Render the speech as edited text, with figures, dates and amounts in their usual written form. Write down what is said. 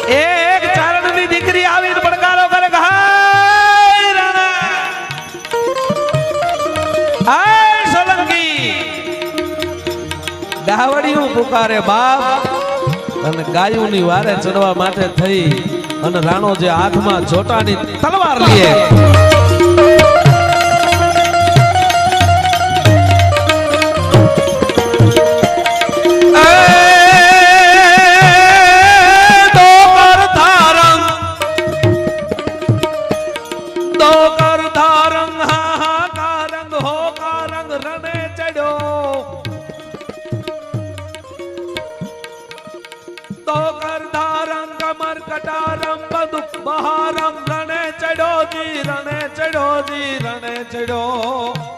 એક ચારણની દીકરી આવીને પડકારો કરે કે હાય સોલંકી ડાવડીયું પુકારે બાપ અને ગાયુંની વારે ચડવા માટે થઈ અને રાણો જે હાથમાં જોટાની તલવાર લીએ રણે ચડ્યો